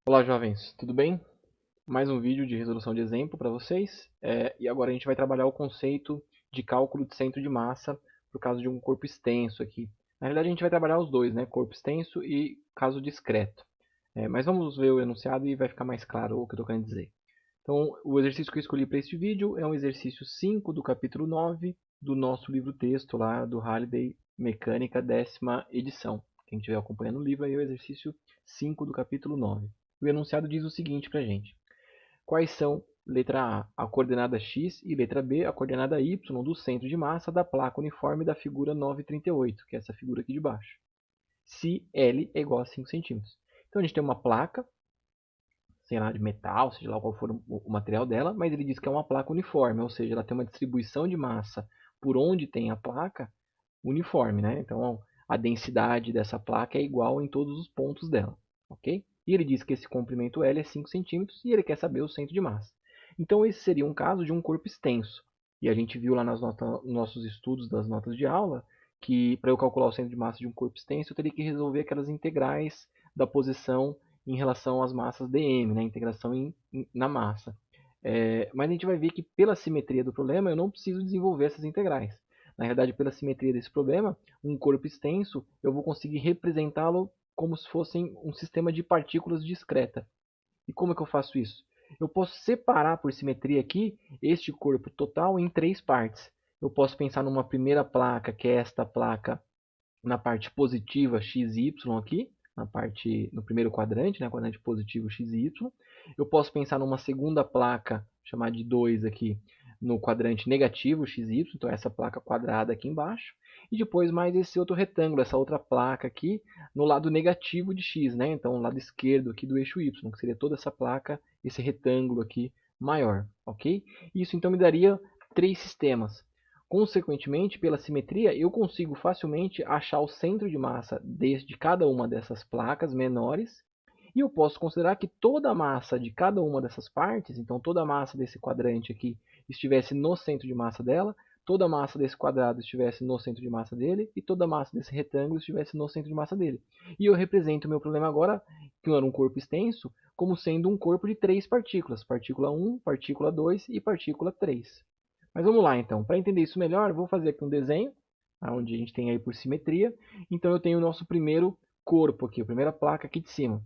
Olá, jovens, tudo bem? Mais um vídeo de resolução de exemplo para vocês. E agora a gente vai trabalhar o conceito de cálculo de centro de massa por causa de um corpo extenso aqui. Na realidade, a gente vai trabalhar os dois, né? Corpo extenso e caso discreto. Mas vamos ver o enunciado e vai ficar mais claro o que eu estou querendo dizer. Então, o exercício que eu escolhi para este vídeo é um exercício 5 do capítulo 9 do nosso livro-texto lá do Halliday Mecânica, 10ª edição. Quem estiver acompanhando o livro, aí é o exercício 5 do capítulo 9. O enunciado diz o seguinte para a gente. Quais são, letra A coordenada x e letra B, a coordenada y do centro de massa da placa uniforme da figura 938, que é essa figura aqui de baixo. Se L é igual a 5 centímetros. Então a gente tem uma placa, sei lá, de metal, seja lá qual for o material dela, mas ele diz que é uma placa uniforme, ou seja, ela tem uma distribuição de massa por onde tem a placa uniforme, né? Então a densidade dessa placa é igual em todos os pontos dela, ok? E ele diz que esse comprimento L é 5 centímetros e ele quer saber o centro de massa. Então esse seria um caso de um corpo extenso. E a gente viu lá nos nossos estudos das notas de aula que para eu calcular o centro de massa de um corpo extenso eu teria que resolver aquelas integrais da posição em relação às massas dm, né? Integração na massa. Mas a gente vai ver que pela simetria do problema eu não preciso desenvolver essas integrais. Na realidade, pela simetria desse problema, um corpo extenso, eu vou conseguir representá-lo como se fosse um sistema de partículas discreta. E como é que eu faço isso? Eu posso separar por simetria aqui este corpo total em três partes. Eu posso pensar numa primeira placa, que é esta placa na parte positiva x e y aqui, no primeiro quadrante, né, quadrante positivo x e y. Eu posso pensar numa segunda placa, chamar de 2 aqui, no quadrante negativo x e y, então essa placa quadrada aqui embaixo. E depois mais esse outro retângulo, essa outra placa aqui, no lado negativo de x, né? Então, no lado esquerdo aqui do eixo y, que seria toda essa placa, esse retângulo aqui maior, ok? Isso então me daria três sistemas. Consequentemente, pela simetria, eu consigo facilmente achar o centro de massa de cada uma dessas placas menores. E eu posso considerar que toda a massa de cada uma dessas partes, então toda a massa desse quadrante aqui estivesse no centro de massa dela, toda a massa desse quadrado estivesse no centro de massa dele e toda a massa desse retângulo estivesse no centro de massa dele. E eu represento o meu problema agora, que era um corpo extenso, como sendo um corpo de três partículas, partícula 1, partícula 2 e partícula 3. Mas vamos lá então, para entender isso melhor, vou fazer aqui um desenho, onde a gente tem aí por simetria. Então eu tenho o nosso primeiro corpo aqui, a primeira placa aqui de cima.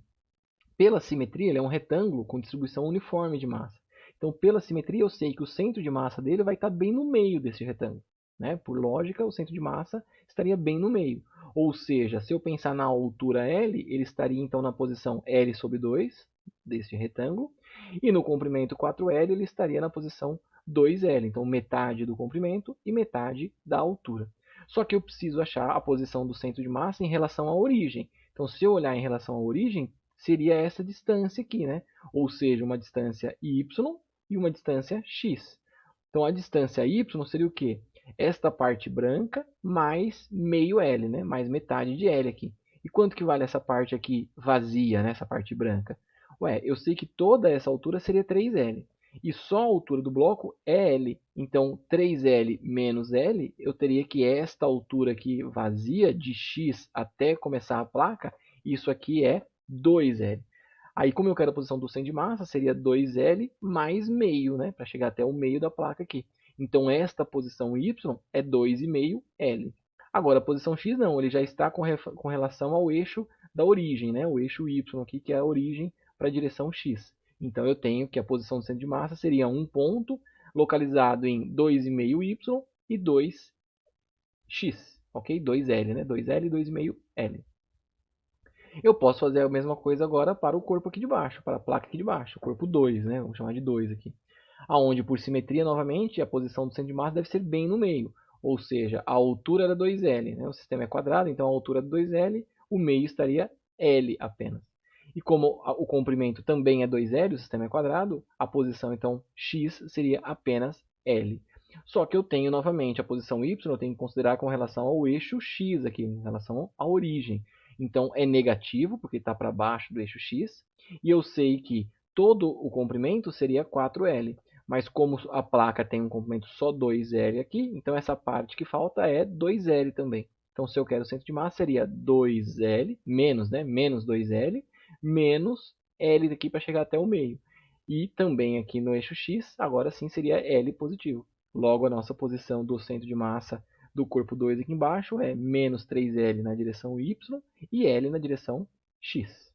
Pela simetria, ele é um retângulo com distribuição uniforme de massa. Então, pela simetria, eu sei que o centro de massa dele vai estar bem no meio desse retângulo. Né? Por lógica, o centro de massa estaria bem no meio. Ou seja, se eu pensar na altura L, ele estaria então na posição L sobre 2 desse retângulo. E no comprimento 4L, ele estaria na posição 2L. Então, metade do comprimento e metade da altura. Só que eu preciso achar a posição do centro de massa em relação à origem. Então, se eu olhar em relação à origem, seria essa distância aqui, né? Ou seja, uma distância y e uma distância x. Então, a distância y seria o quê? Esta parte branca mais meio L, né? Mais metade de L aqui. E quanto que vale essa parte aqui vazia, né? Essa parte branca? Ué, eu sei que toda essa altura seria 3L. E só a altura do bloco é L. Então, 3L menos L, eu teria que esta altura aqui vazia, de x até começar a placa, isso aqui é 2L. Aí, como eu quero a posição do centro de massa, seria 2L mais meio, né? Para chegar até o meio da placa aqui. Então, esta posição Y é 2,5L. Agora, a posição X não, ele já está com relação ao eixo da origem, né? O eixo Y aqui, que é a origem para a direção X. Então, eu tenho que a posição do centro de massa seria um ponto localizado em 2,5Y e 2x, ok? 2L, né? 2L e 2,5L. Eu posso fazer a mesma coisa agora para o corpo aqui de baixo, para a placa aqui de baixo, o corpo 2, né? Vamos chamar de 2 aqui. Aonde, por simetria, novamente, a posição do centro de massa deve ser bem no meio. Ou seja, a altura era 2L, né? O sistema é quadrado, então a altura é 2L, o meio estaria L apenas. E como o comprimento também é 2L, o sistema é quadrado, a posição, então, x seria apenas L. Só que eu tenho, novamente, a posição y, eu tenho que considerar com relação ao eixo x aqui, em relação à origem. Então, é negativo, porque está para baixo do eixo x. E eu sei que todo o comprimento seria 4L. Mas como a placa tem um comprimento só 2L aqui, então essa parte que falta é 2L também. Então, se eu quero o centro de massa, seria 2L, menos, né? Menos 2L, menos L daqui para chegar até o meio. E também aqui no eixo X, agora sim seria L positivo. Logo, a nossa posição do centro de massa do corpo 2 aqui embaixo é menos 3L na direção Y e L na direção X.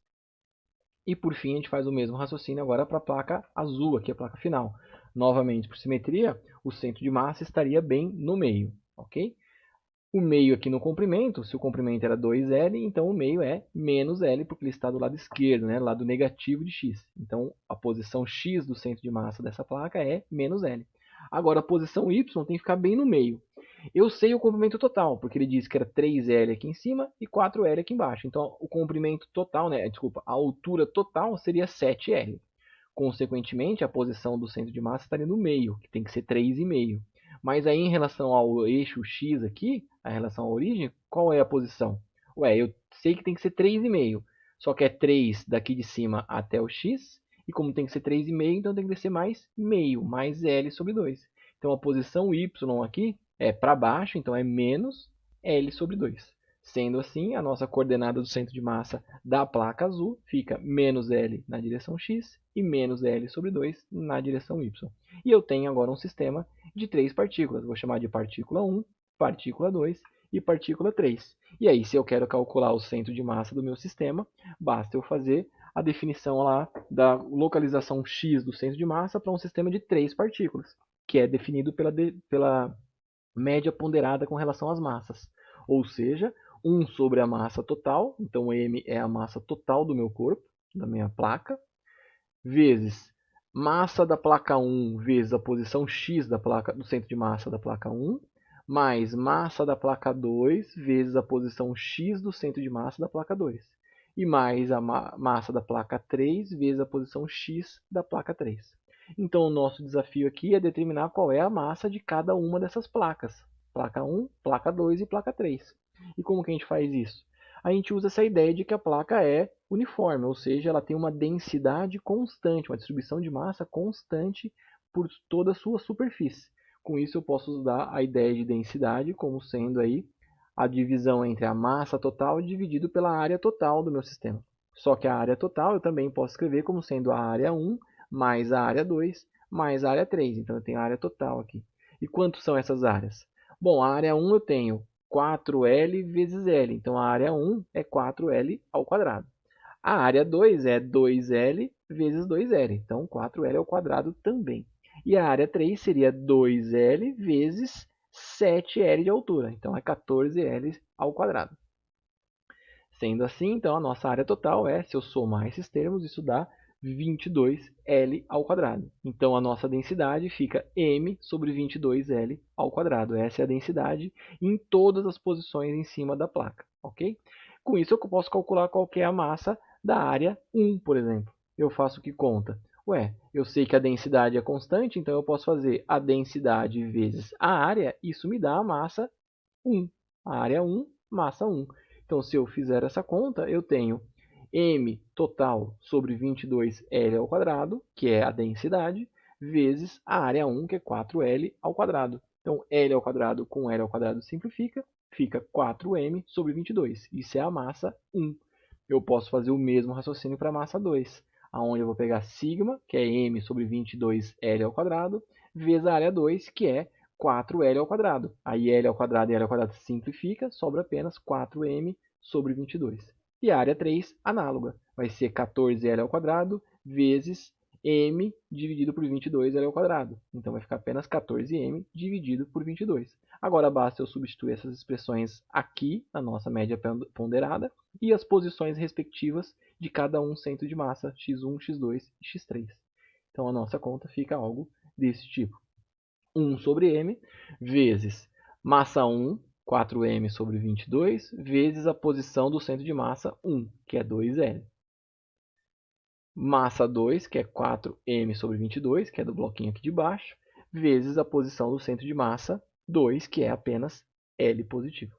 E por fim, a gente faz o mesmo raciocínio agora para a placa azul, aqui a placa final. Novamente, por simetria, o centro de massa estaria bem no meio, ok? O meio aqui no comprimento, se o comprimento era 2L, então o meio é menos L, porque ele está do lado esquerdo, né? Lado negativo de X. Então, a posição X do centro de massa dessa placa é menos L. Agora, a posição Y tem que ficar bem no meio. Eu sei o comprimento total, porque ele disse que era 3L aqui em cima e 4L aqui embaixo. Então, o comprimento total, né? Desculpa, a altura total seria 7L. Consequentemente, a posição do centro de massa estaria no meio, que tem que ser 3,5. Mas aí, em relação ao eixo X aqui, a relação à origem, qual é a posição? Ué, eu sei que tem que ser 3,5. Só que é 3 daqui de cima até o X. E como tem que ser 3,5, então tem que descer mais meio, mais L sobre 2. Então, a posição Y aqui é para baixo, então é menos L sobre 2. Sendo assim, a nossa coordenada do centro de massa da placa azul fica menos L na direção X e menos L sobre 2 na direção Y. E eu tenho agora um sistema de 3 partículas. Vou chamar de partícula 1, partícula 2 e partícula 3. E aí, se eu quero calcular o centro de massa do meu sistema, basta eu fazer a definição lá da localização X do centro de massa para um sistema de 3 partículas, que é definido pela média ponderada com relação às massas. Ou seja, 1 sobre a massa total, então M é a massa total do meu corpo, da minha placa, vezes massa da placa 1 vezes a posição X da placa, do centro de massa da placa 1, mais massa da placa 2 vezes a posição X do centro de massa da placa 2. E mais a massa da placa 3 vezes a posição X da placa 3. Então, o nosso desafio aqui é determinar qual é a massa de cada uma dessas placas. Placa 1, placa 2 e placa 3. E como que a gente faz isso? A gente usa essa ideia de que a placa é uniforme, ou seja, ela tem uma densidade constante, uma distribuição de massa constante por toda a sua superfície. Com isso, eu posso usar a ideia de densidade como sendo aí a divisão entre a massa total dividido pela área total do meu sistema. Só que a área total eu também posso escrever como sendo a área 1 mais a área 2 mais a área 3. Então, eu tenho a área total aqui. E quantos são essas áreas? Bom, a área 1 eu tenho 4L vezes L. Então, a área 1 é 4L ao quadrado. A área 2 é 2L vezes 2L. Então, 4L ao quadrado também. E a área 3 seria 2L vezes 7L de altura. Então, é 14L ao quadrado. Sendo assim, então, a nossa área total é, se eu somar esses termos, isso dá 22L ao quadrado. Então, a nossa densidade fica M sobre 22L ao quadrado. Essa é a densidade em todas as posições em cima da placa, ok? Com isso, eu posso calcular qual é a massa da área 1, por exemplo. Eu faço que conta? Ué, eu sei que a densidade é constante, então eu posso fazer a densidade vezes a área, isso me dá a massa 1. A área 1, massa 1. Então, se eu fizer essa conta, eu tenho m total sobre 22L ao quadrado, que é a densidade, vezes a área 1, que é 4L ao quadrado. Então, L ao quadrado com L ao quadrado simplifica, fica 4m sobre 22. Isso é a massa 1. Eu posso fazer o mesmo raciocínio para a massa 2, onde eu vou pegar sigma, que é m sobre 22L ao quadrado, vezes a área 2, que é 4L ao quadrado. Aí L ao quadrado e L ao quadrado simplifica, sobra apenas 4m sobre 22. E a área 3, análoga, vai ser 14L ao quadrado vezes m dividido por 22L ao quadrado. Então vai ficar apenas 14m dividido por 22. Agora basta eu substituir essas expressões aqui na nossa média ponderada e as posições respectivas de cada um centro de massa, x1, x2 e x3. Então a nossa conta fica algo desse tipo. 1 sobre m vezes massa 1, 4m sobre 22, vezes a posição do centro de massa 1, que é 2L. Massa 2, que é 4m sobre 22, que é do bloquinho aqui de baixo, vezes a posição do centro de massa 2, que é apenas L positivo.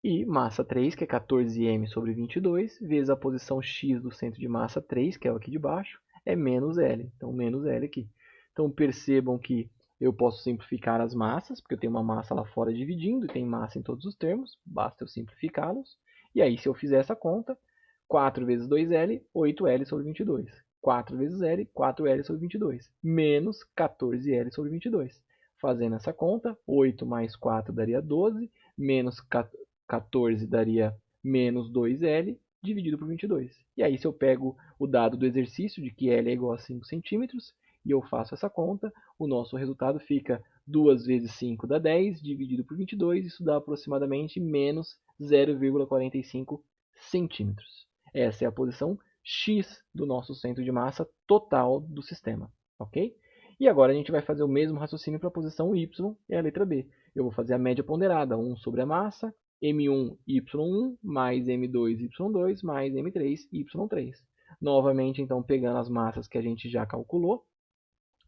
E massa 3, que é 14m sobre 22, vezes a posição x do centro de massa 3, que é o aqui de baixo, é menos L. Então, menos L aqui. Então, percebam que eu posso simplificar as massas, porque eu tenho uma massa lá fora dividindo, e tem massa em todos os termos, basta eu simplificá-los. E aí, se eu fizer essa conta, 4 vezes 2L, 8L sobre 22. 4 vezes L, 4L sobre 22. Menos 14L sobre 22. Fazendo essa conta, 8 mais 4 daria 12, menos 14 daria menos 2L, dividido por 22. E aí, se eu pego o dado do exercício de que L é igual a 5 centímetros, e eu faço essa conta, o nosso resultado fica 2 vezes 5 dá 10, dividido por 22, isso dá aproximadamente menos 0,45 centímetros. Essa é a posição X do nosso centro de massa total do sistema, ok? E agora a gente vai fazer o mesmo raciocínio para a posição Y, é a letra B. Eu vou fazer a média ponderada, 1 sobre a massa, M1, Y1, mais M2, Y2, mais M3, Y3. Novamente, então, pegando as massas que a gente já calculou,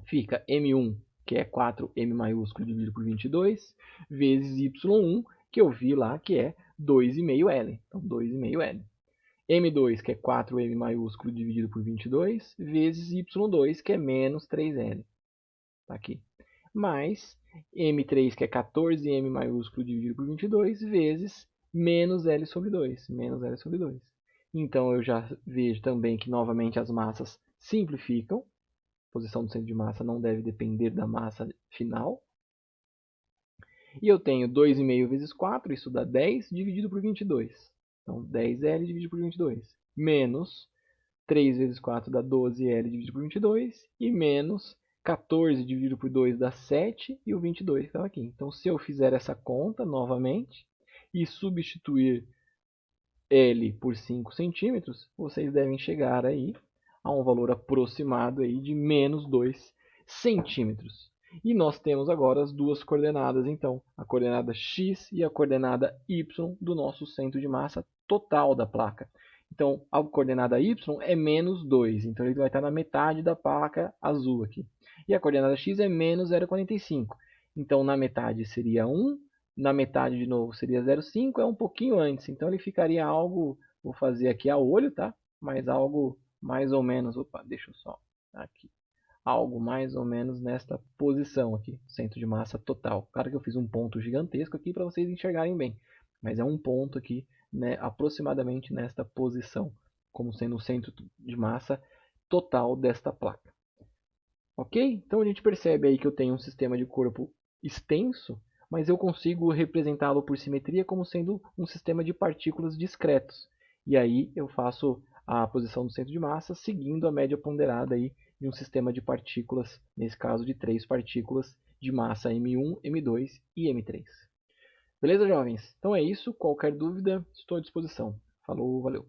fica M1, que é 4M maiúsculo dividido por 22, vezes Y1, que eu vi lá que é 2,5L. Então, 2,5L. M2, que é 4M maiúsculo dividido por 22, vezes Y2, que é menos 3L. Tá aqui. Mais M3, que é 14M maiúsculo dividido por 22, vezes menos L sobre 2. Menos L sobre 2. Então, eu já vejo também que, novamente, as massas simplificam. A posição do centro de massa não deve depender da massa final. E eu tenho 2,5 vezes 4, isso dá 10, dividido por 22. Então, 10L dividido por 22. Menos 3 vezes 4 dá 12L dividido por 22. E menos 14 dividido por 2 dá 7. E o 22 que estava aqui. Então, se eu fizer essa conta novamente e substituir L por 5 centímetros, vocês devem chegar aí a um valor aproximado aí de menos 2 centímetros. E nós temos agora as duas coordenadas, então, a coordenada x e a coordenada y do nosso centro de massa total da placa. Então, a coordenada y é menos 2, então ele vai estar na metade da placa azul aqui. E a coordenada x é menos 0,45. Então, na metade seria 1, na metade de novo seria 0,5, é um pouquinho antes. Então, ele ficaria algo, vou fazer aqui a olho, tá? Mas algo mais ou menos, opa, deixa eu só aqui, algo mais ou menos nesta posição aqui, centro de massa total. Claro que eu fiz um ponto gigantesco aqui para vocês enxergarem bem, mas é um ponto aqui, né, aproximadamente nesta posição, como sendo o centro de massa total desta placa. Ok? Então a gente percebe aí que eu tenho um sistema de corpo extenso, mas eu consigo representá-lo por simetria como sendo um sistema de partículas discretos. E aí eu faço a posição do centro de massa seguindo a média ponderada aí de um sistema de partículas, nesse caso de 3 partículas de massa M1, M2 e M3. Beleza, jovens? Então é isso. Qualquer dúvida, estou à disposição. Falou, valeu!